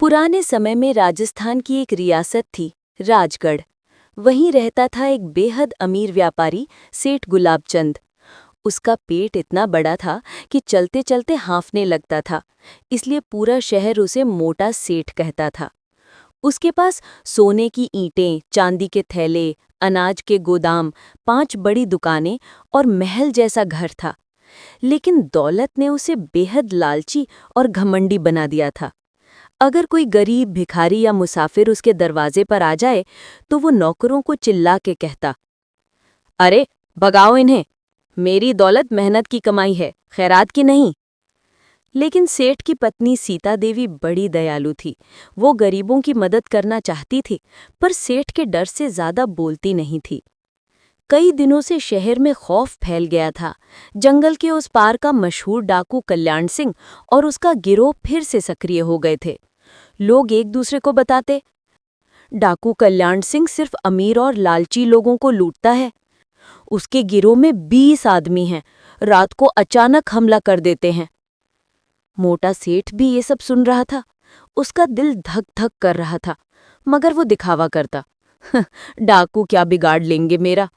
पुराने समय में राजस्थान की एक रियासत थी, राजगढ़। वहीं रहता था एक बेहद अमीर व्यापारी, सेठ गुलाब चंद। उसका पेट इतना बड़ा था कि चलते चलते हाँफने लगता था, इसलिए पूरा शहर उसे मोटा सेठ कहता था। उसके पास सोने की ईंटें, चांदी के थैले, अनाज के गोदाम, 5 बड़ी दुकानें और महल जैसा घर था। लेकिन दौलत ने उसे बेहद लालची और घमंडी बना दिया था। अगर कोई गरीब, भिखारी या मुसाफिर उसके दरवाजे पर आ जाए तो वो नौकरों को चिल्ला के कहता, अरे भगाओ इन्हें, मेरी दौलत मेहनत की कमाई है, खैरात की नहीं। लेकिन सेठ की पत्नी सीता देवी बड़ी दयालु थी। वो गरीबों की मदद करना चाहती थी, पर सेठ के डर से ज्यादा बोलती नहीं थी। कई दिनों से शहर में खौफ फैल गया था। जंगल के उस पार का मशहूर डाकू कल्याण सिंह और उसका गिरोह फिर से सक्रिय हो गए थे। लोग एक दूसरे को बताते, डाकू कल्याण सिंह सिर्फ अमीर और लालची लोगों को लूटता है। उसके गिरोह में 20 आदमी हैं, रात को अचानक हमला कर देते हैं। मोटा सेठ भी ये सब सुन रहा था। उसका दिल धक धक कर रहा था, मगर वो दिखावा करता, डाकू क्या बिगाड़ लेंगे मेरा।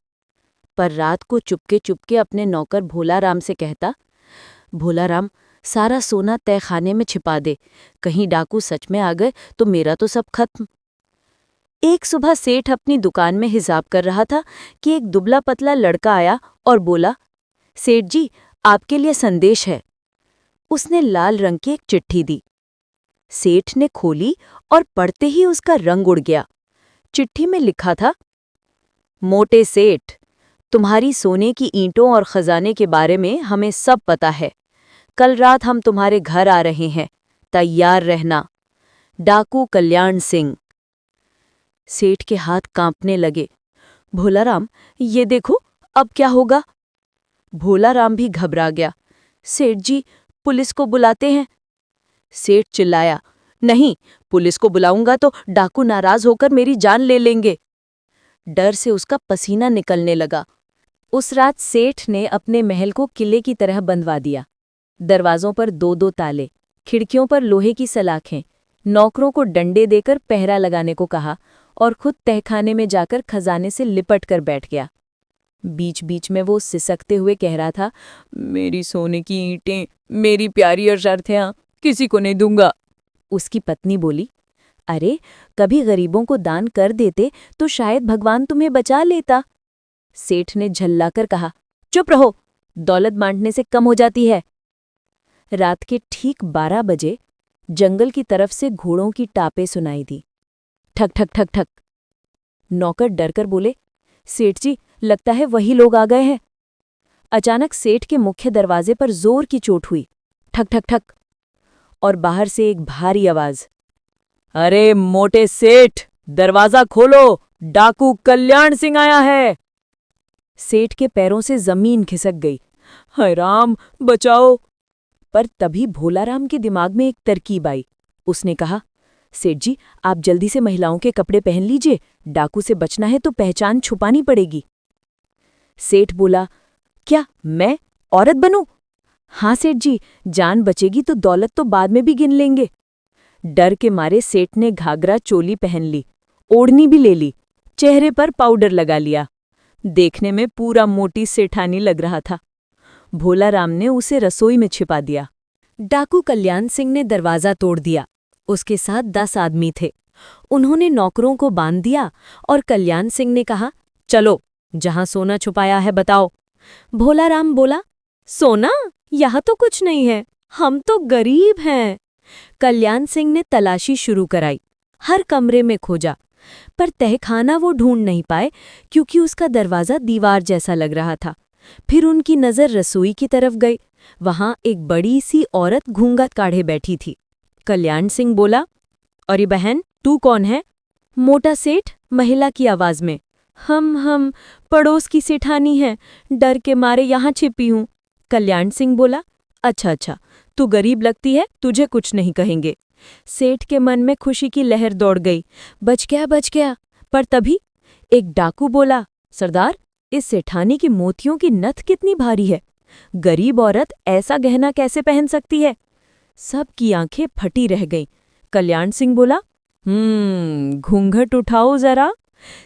पर रात को चुपके चुपके अपने नौकर भोलाराम से कहता, भोलाराम, सारा सोना तहखाने में छिपा दे, कहीं डाकू सच में आ गए तो मेरा तो सब खत्म। एक सुबह सेठ अपनी दुकान में हिसाब कर रहा था कि एक दुबला पतला लड़का आया और बोला, सेठ जी, आपके लिए संदेश है। उसने लाल रंग की एक चिट्ठी दी। सेठ ने खोली और पढ़ते ही उसका रंग उड़ गया। चिट्ठी में लिखा था, मोटे सेठ, तुम्हारी सोने की ईंटों और खजाने के बारे में हमें सब पता है। कल रात हम तुम्हारे घर आ रहे हैं, तैयार रहना। डाकू कल्याण सिंह। सेठ के हाथ कांपने लगे। भोलाराम, ये देखो, अब क्या होगा? भोलाराम भी घबरा गया। सेठ जी, पुलिस को बुलाते हैं। सेठ चिल्लाया, नहीं, पुलिस को बुलाऊंगा तो डाकू नाराज होकर मेरी जान ले लेंगे। डर से उसका पसीना निकलने लगा। उस रात सेठ ने अपने महल को किले की तरह बंधवा दिया। दरवाजों पर 2-2 ताले, खिड़कियों पर लोहे की सलाखें, नौकरों को डंडे देकर पहरा लगाने को कहा और खुद तहखाने में जाकर खजाने से लिपट कर बैठ गया। बीच बीच में वो सिसकते हुए कह रहा था, मेरी सोने की ईंटें, मेरी प्यारी अशर्तें, किसी को नहीं दूंगा। उसकी पत्नी बोली, अरे कभी गरीबों को दान कर देते तो शायद भगवान तुम्हें बचा लेता। सेठ ने झल्लाकर कहा, चुप रहो, दौलत बांटने से कम हो जाती है। रात के ठीक 12 बजे जंगल की तरफ से घोड़ों की टापें सुनाई दी। ठक ठक ठक ठक। नौकर डरकर बोले, सेठ जी, लगता है वही लोग आ गए हैं। अचानक सेठ के मुख्य दरवाजे पर जोर की चोट हुई। ठक ठक ठक। और बाहर से एक भारी आवाज, अरे मोटे सेठ, दरवाजा खोलो, डाकू कल्याण सिंह आया है। सेठ के पैरों से जमीन खिसक गई। हाय राम, बचाओ। पर तभी भोलाराम के दिमाग में एक तरकीब आई। उसने कहा, सेठ जी, आप जल्दी से महिलाओं के कपड़े पहन लीजिए, डाकू से बचना है तो पहचान छुपानी पड़ेगी। सेठ बोला, क्या मैं औरत बनूं? हाँ सेठ जी, जान बचेगी तो दौलत तो बाद में भी गिन लेंगे। डर के मारे सेठ ने घाघरा चोली पहन ली, ओढ़नी भी ले ली, चेहरे पर पाउडर लगा लिया। देखने में पूरा मोटी सेठानी लग रहा था। भोलाराम ने उसे रसोई में छिपा दिया। डाकू कल्याण सिंह ने दरवाजा तोड़ दिया। उसके साथ 10 आदमी थे। उन्होंने नौकरों को बांध दिया और कल्याण सिंह ने कहा, चलो, जहां सोना छुपाया है बताओ। भोलाराम बोला, सोना? यहाँ तो कुछ नहीं है, हम तो गरीब हैं। कल्याण सिंह ने तलाशी शुरू कराई। हर कमरे में खोजा, पर तहखाना वो ढूंढ नहीं पाए क्योंकि उसका दरवाजा दीवार जैसा लग रहा था। फिर उनकी नज़र रसोई की तरफ गई। वहां एक बड़ी सी औरत घूंघट काढ़े बैठी थी। कल्याण सिंह बोला, अरे बहन, तू कौन है? मोटा सेठ, महिला की आवाज में। हम पड़ोस की सेठानी हैं, डर के मारे यहाँ छिपी हूँ। कल्याण सिंह बोला, अच्छा, तू गरीब लगती है, तुझे कुछ नहीं कहेंगे। सेठ के मन में खुशी की लहर दौड़ गई। बच गया। पर तभी एक डाकू बोला, सरदार, इस सेठानी की मोतियों की नथ कितनी भारी है, गरीब औरत ऐसा गहना कैसे पहन सकती है? सबकी आंखें फटी रह गईं। कल्याण सिंह बोला। घूंघट उठाओ जरा।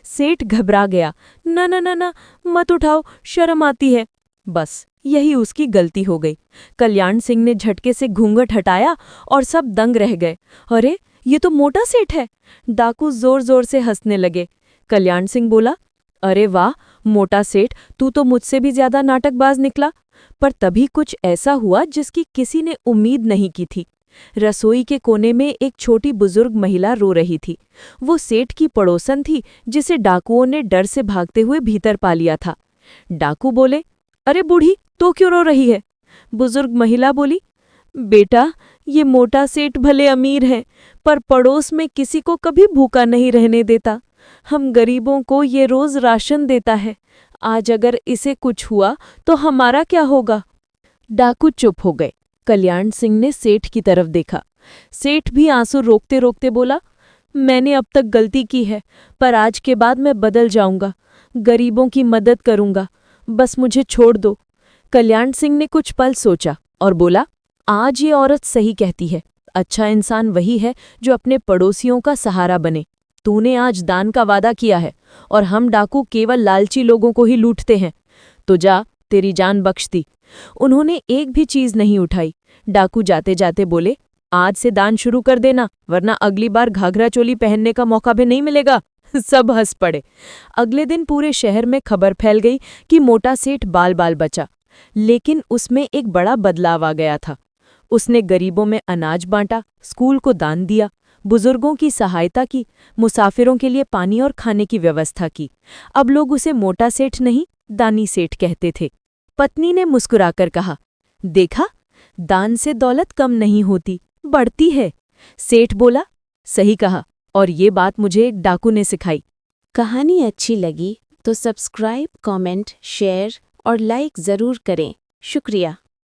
सेठ घबरा गया। ना ना ना ना, मत उठाओ, शर्म आती है। बस यही उसकी गलती हो गई। कल्याण सिंह ने झटके से घूंघट हटाया और सब दंग रह गए। अरे, ये तो मोटा सेठ है। डाकू जोर जोर से हंसने लगे। कल्याण सिंह बोला, अरे वाह मोटा सेठ, तू तो मुझसे भी ज्यादा नाटकबाज निकला। पर तभी कुछ ऐसा हुआ जिसकी किसी ने उम्मीद नहीं की थी। रसोई के कोने में एक छोटी बुजुर्ग महिला रो रही थी। वो सेठ की पड़ोसन थी जिसे डाकुओं ने डर से भागते हुए भीतर पा लिया था। डाकू बोले, अरे बूढ़ी, तो क्यों रो रही है? बुजुर्ग महिला बोली, बेटा, ये मोटा सेठ भले अमीर है, पर पड़ोस में किसी को कभी भूखा नहीं रहने देता। हम गरीबों को ये रोज राशन देता है। आज अगर इसे कुछ हुआ तो हमारा क्या होगा? डाकू चुप हो गए। कल्याण सिंह ने सेठ की तरफ देखा। सेठ भी आंसू रोकते रोकते बोला, मैंने अब तक गलती की है, पर आज के बाद मैं बदल जाऊंगा। गरीबों की मदद करूंगा। बस मुझे छोड़ दो। कल्याण सिंह ने कुछ पल सोचा और बोला, आज ये औरत सही कहती है। अच्छा इंसान वही है जो अपने पड़ोसियों का सहारा बने। तूने आज दान का वादा किया है और हम डाकू केवल लालची लोगों को ही लूटते हैं। तो जा, तेरी जान बख्श दी। उन्होंने एक भी चीज नहीं उठाई। डाकू जाते जाते बोले, आज से दान शुरू कर देना, वरना अगली बार घाघरा चोली पहनने का मौका भी नहीं मिलेगा। सब हंस पड़े। अगले दिन पूरे शहर में खबर फैल गई कि मोटा सेठ बाल बाल बचा। लेकिन उसमें एक बड़ा बदलाव आ गया था। उसने गरीबों में अनाज बांटा, स्कूल को दान दिया, बुजुर्गों की सहायता की, मुसाफिरों के लिए पानी और खाने की व्यवस्था की। अब लोग उसे मोटा सेठ नहीं, दानी सेठ कहते थे। पत्नी ने मुस्कुराकर कहा, देखा, दान से दौलत कम नहीं होती, बढ़ती है। सेठ बोला, सही कहा, और ये बात मुझे एक डाकू ने सिखाई। कहानी अच्छी लगी तो सब्सक्राइब, कमेंट, शेयर और लाइक ज़रूर करें। शुक्रिया।